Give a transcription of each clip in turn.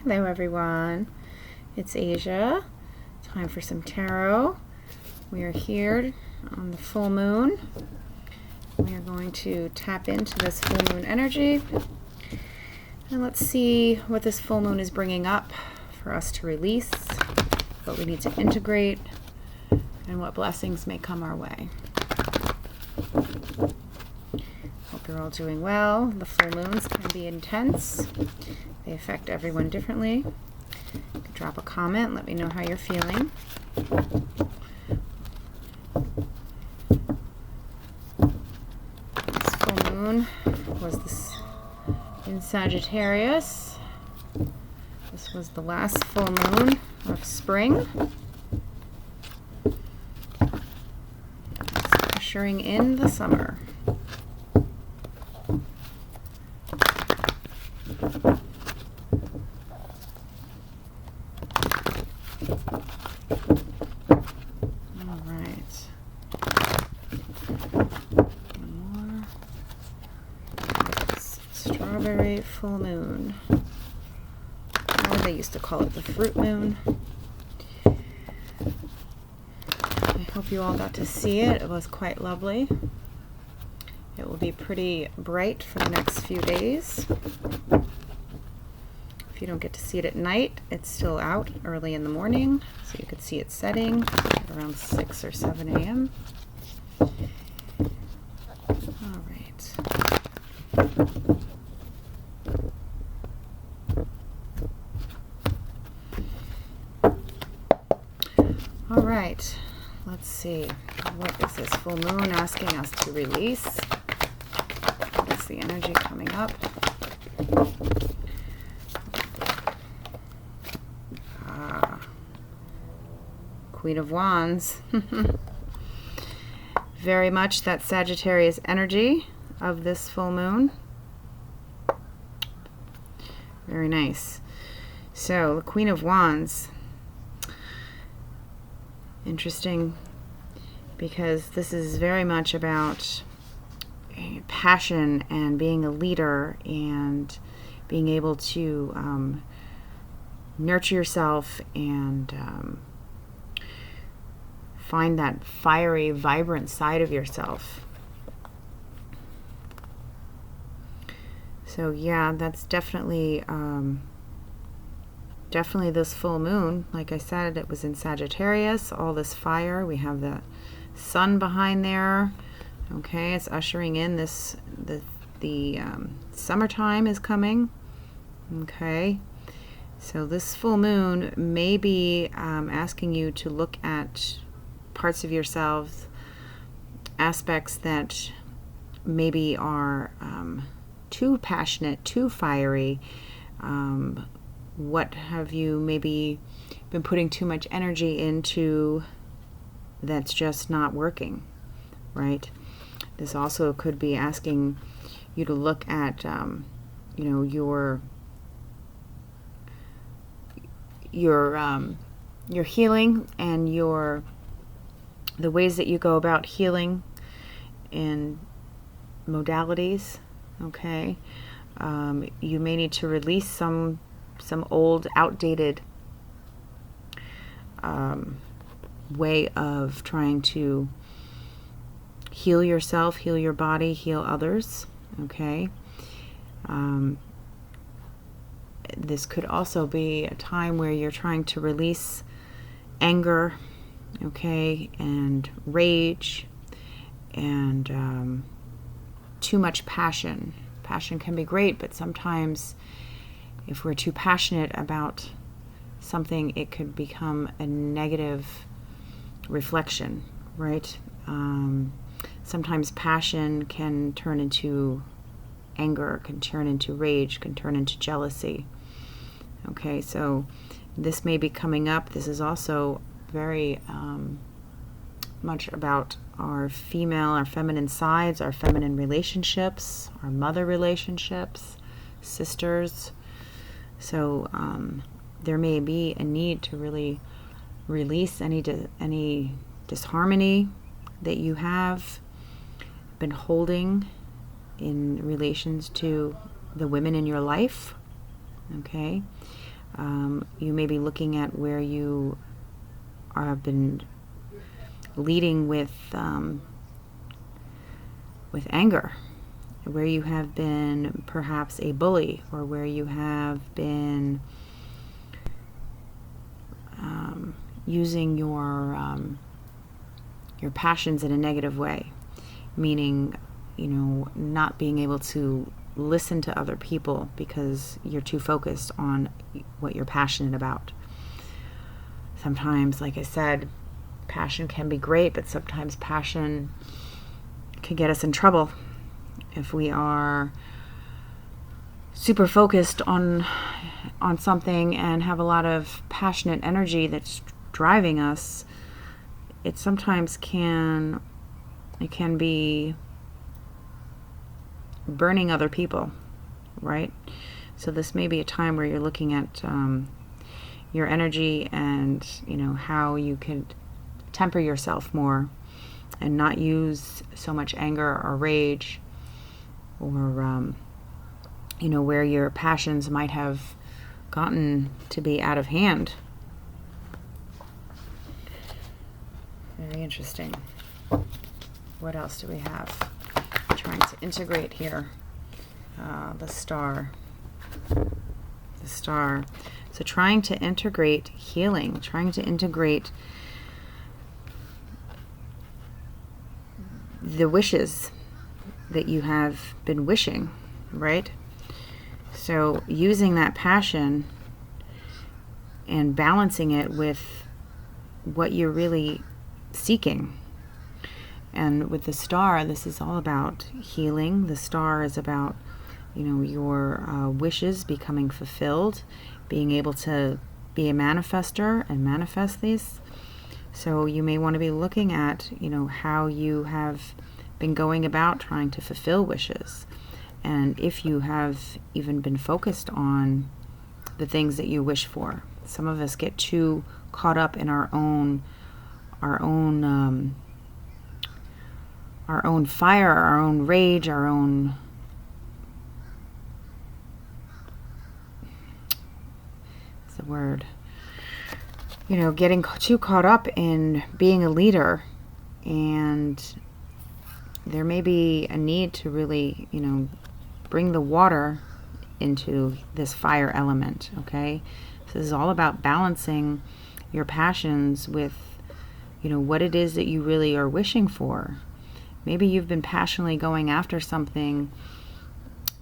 Hello everyone, it's Asia. Time for some tarot. We are here on the full moon. We are going to tap into this full moon energy. And let's see what this full moon is bringing up for us to release, what we need to integrate, and what blessings may come our way. Hope you're all doing well. The full moons can be intense. They affect everyone differently. You can drop a comment and let me know how you're feeling. This full moon was this in Sagittarius. This was the last full moon of spring. It's ushering in the summer. Strawberry full moon. Or they used to call it the fruit moon. I hope you all got to see it. It was quite lovely. It will be pretty bright for the next few days. If you don't get to see it at night, it's still out early in the morning, so you could see it setting at around 6 or 7 a.m. All right. All right, let's see. What is this full moon asking us to release? What is the energy coming up? Queen of Wands. Very much that Sagittarius energy of this full moon. Very nice. So, the Queen of Wands. Interesting, because this is very much about passion and being a leader and being able to nurture yourself and find that fiery, vibrant side of yourself. So yeah, that's definitely this full moon. Like I said, it was in Sagittarius, all this fire. We have the sun behind there. Okay, it's ushering in this, the summertime is coming. Okay, so this full moon may be asking you to look at parts of yourselves, aspects that maybe are too passionate, too fiery. What have you maybe been putting too much energy into that's just not working, right? This also could be asking you to look at, you know, your healing and the ways that you go about healing in modalities. Okay, you may need to release some old, outdated way of trying to heal yourself, heal your body, heal others. Okay. This could also be a time where you're trying to release anger, okay, and rage, and too much passion. Passion can be great, but sometimes if we're too passionate about something, it could become a negative reflection, right? Sometimes passion can turn into anger, can turn into rage, can turn into jealousy. Okay, so this may be coming up. This is also very much about our female, our feminine sides, our feminine relationships, our mother relationships, sisters. So there may be a need to really release any disharmony that you have been holding in relations to the women in your life. Okay, You may be looking at where you have been leading with anger, where you have been perhaps a bully, or where you have been using your passions in a negative way, meaning, not being able to listen to other people because you're too focused on what you're passionate about. Sometimes, like I said, passion can be great, but sometimes passion can get us in trouble if we are super focused on something and have a lot of passionate energy that's driving us. It sometimes can be burning other people, right? So this may be a time where you're looking at your energy and how you could temper yourself more and not use so much anger or rage, or where your passions might have gotten to be out of hand. Very interesting. What else do we have? I'm trying to integrate here. The star. So trying to integrate healing, trying to integrate the wishes that you have been wishing, right? So using that passion and balancing it with what you're really seeking. And with the star, this is all about healing. The star is about, your wishes becoming fulfilled, being able to be a manifester and manifest these. So you may want to be looking at, how you have been going about trying to fulfill wishes. And if you have even been focused on the things that you wish for. Some of us get too caught up in our own fire, our own rage, our own what's the word? Getting too caught up in being a leader, and there may be a need to really, bring the water into this fire element, okay? So this is all about balancing your passions with, what it is that you really are wishing for. Maybe you've been passionately going after something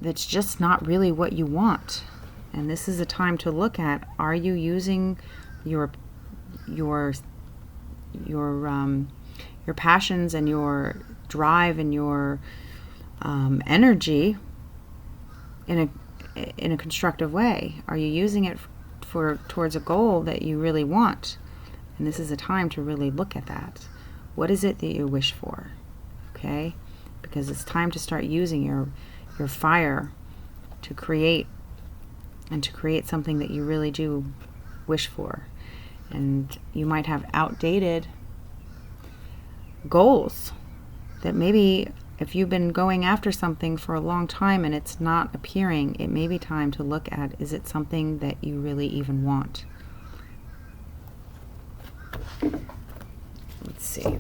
that's just not really what you want. And this is a time to look at, are you using your passions and your drive and your energy in a constructive way? Are you using it towards a goal that you really want? And this is a time to really look at that. What is it that you wish for? Okay? Because it's time to start using your fire to create something that you really do wish for. And you might have outdated goals that maybe if you've been going after something for a long time and it's not appearing, it may be time to look at, is it something that you really even want? Let's see.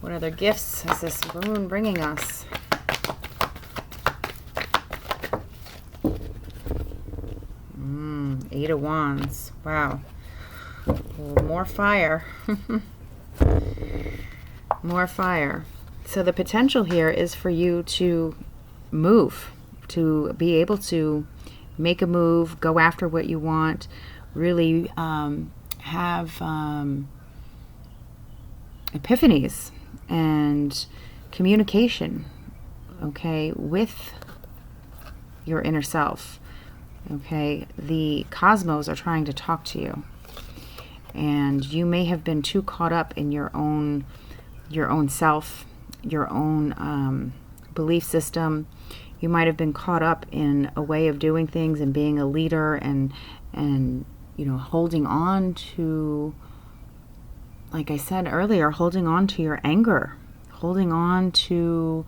What other gifts is this moon bringing us? Eight of Wands. Wow. More fire. More fire. So the potential here is for you to move, to be able to make a move, go after what you want, really have epiphanies and communication, okay, with your inner self. Okay, the cosmos are trying to talk to you, and you may have been too caught up in your own self, your own belief system. You might have been caught up in a way of doing things and being a leader and holding on to, like I said earlier, holding on to your anger, holding on to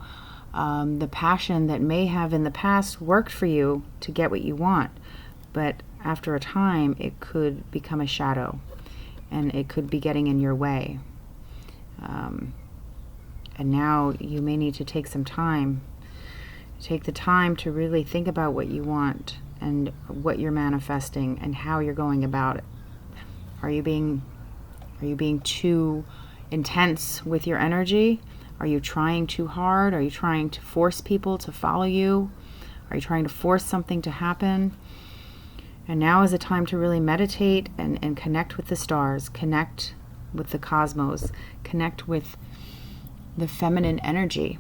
the passion that may have in the past worked for you to get what you want. But after a time, it could become a shadow, and it could be getting in your way. And now you may need to take some time. Take the time to really think about what you want and what you're manifesting and how you're going about it. Are you being too intense with your energy? Are you trying too hard? Are you trying to force people to follow you? Are you trying to force something to happen? And now is a time to really meditate and connect with the stars, connect with the cosmos, connect with the feminine energy,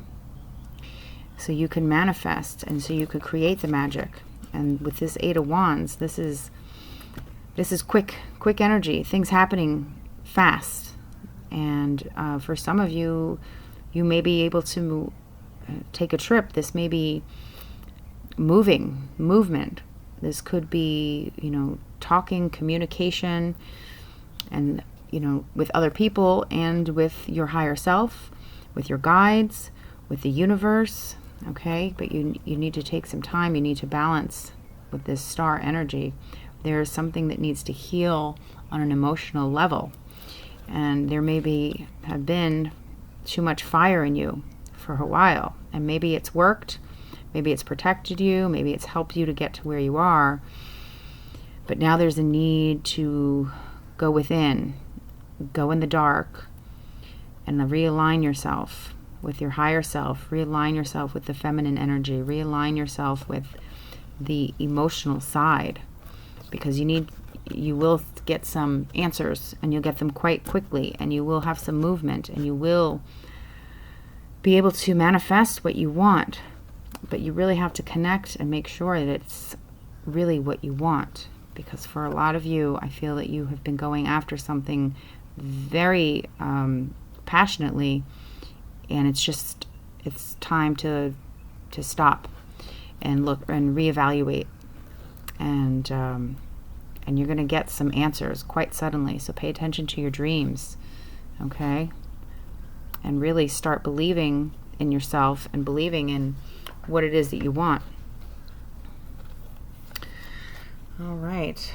so you can manifest and so you could create the magic. And with this Eight of Wands, this is quick energy, things happening fast. And for some of you, you may be able to take a trip. This may be movement. This could be, talking, communication, and, with other people and with your higher self, with your guides, with the universe, okay? But you need to take some time. You need to balance with this star energy. There's something that needs to heal on an emotional level. And there have been too much fire in you for a while. And maybe it's worked. Maybe it's protected you. Maybe it's helped you to get to where you are. But now there's a need to go within, go in the dark, and realign yourself with your higher self, realign yourself with the feminine energy, realign yourself with the emotional side, because you will get some answers, and you'll get them quite quickly, and you will have some movement, and you will be able to manifest what you want. But you really have to connect and make sure that it's really what you want, because for a lot of you, I feel that you have been going after something very passionately, and it's time to stop and look and reevaluate, and you're going to get some answers quite suddenly. So pay attention to your dreams, okay? And really start believing in yourself and believing in what it is that you want. All right.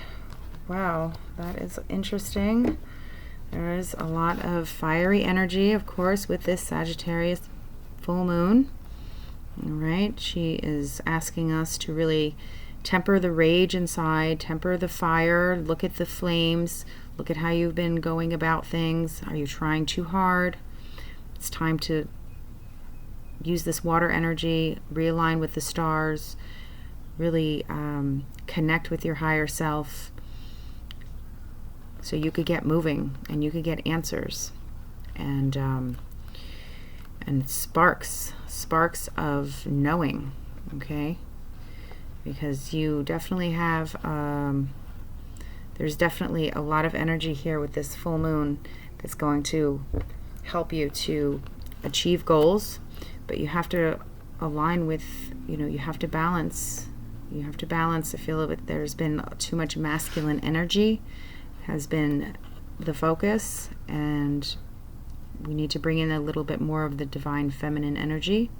Wow, that is interesting. There is a lot of fiery energy, of course, with this Sagittarius full moon. All right. She is asking us to really temper the rage inside, temper the fire, look at the flames, look at how you've been going about things. Are you trying too hard? It's time to use this water energy, realign with the stars, really connect with your higher self, so you could get moving and you could get answers, and sparks of knowing, okay? Because you definitely have, there's definitely a lot of energy here with this full moon that's going to help you to achieve goals, but you have to align with, you have to balance. You have to balance. I feel that there's been too much masculine energy has been the focus, and we need to bring in a little bit more of the divine feminine energy,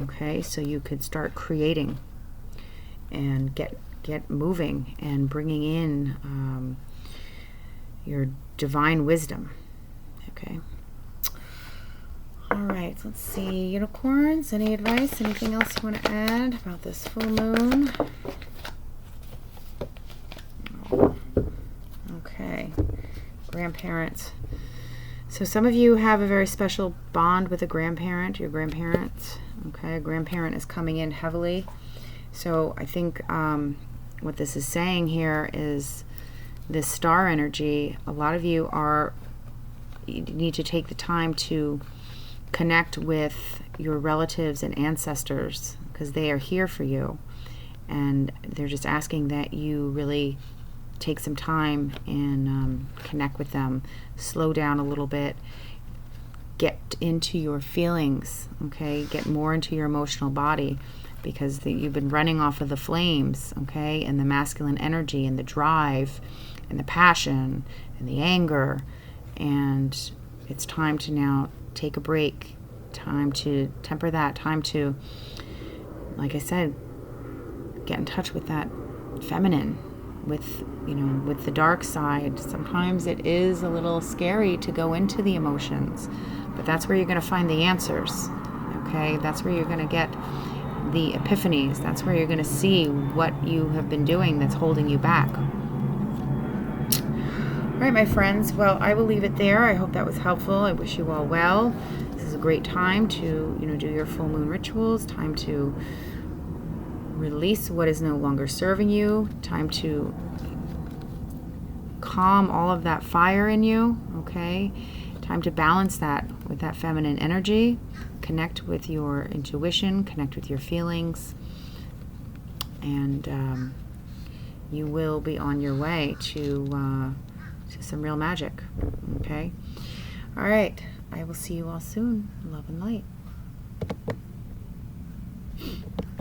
okay? So you could start creating and get moving and bringing in your divine wisdom, okay? All right, let's see. Unicorns, any advice? Anything else you want to add about this full moon? Okay, grandparents. So some of you have a very special bond with a grandparent, your grandparents. Okay, a grandparent is coming in heavily. So I think what this is saying here is this star energy. A lot of you need to take the time to connect with your relatives and ancestors, because they are here for you, and they're just asking that you really take some time and connect with them, slow down a little bit, get into your feelings, okay? Get more into your emotional body, because you've been running off of the flames, okay? And the masculine energy and the drive and the passion and the anger, and it's time to now take a break, time to temper that, time to, like I said, get in touch with that feminine, with, you know, with the dark side, sometimes it is a little scary to go into the emotions, but that's where you're going to find the answers. Okay, that's where you're going to get the epiphanies. That's where you're going to see what you have been doing that's holding you back. All right, my friends. Well, I will leave it there. I hope that was helpful. I wish you all well. This is a great time to, you know, do your full moon rituals. Time to release what is no longer serving you. Time to calm all of that fire in you. Okay. Time to balance that with that feminine energy. Connect with your intuition. Connect with your feelings. And you will be on your way to some real magic. Okay. All right. I will see you all soon. Love and light.